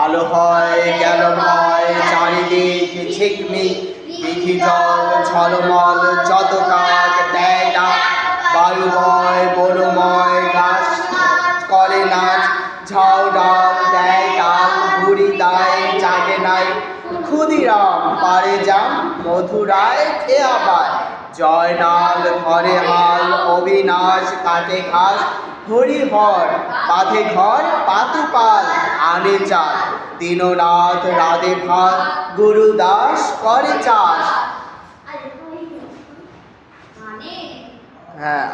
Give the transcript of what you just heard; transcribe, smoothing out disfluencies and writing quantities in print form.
আলো হয় গেল ভয় চারিদিক ঝিকমিক দিঘি জল ঝলমল যত কাক দেয় ডাক বায়ু বয় বনময় গাছ করে নাচ ঝাউ ডাল দেয় ডাল বুড়ি দায় জাগে নাই ক্ষুদিরাম পারে যান মধুরায় খেয়া পায় জয়নাল ধরে হাল অবিনাশ কাটে ঘাস হরিহর বাঁধে ঘর পাতুপাল আনে চাল দীননাথ রাধে ভাত গুরুদাস করে চাষ। হ্যাঁ।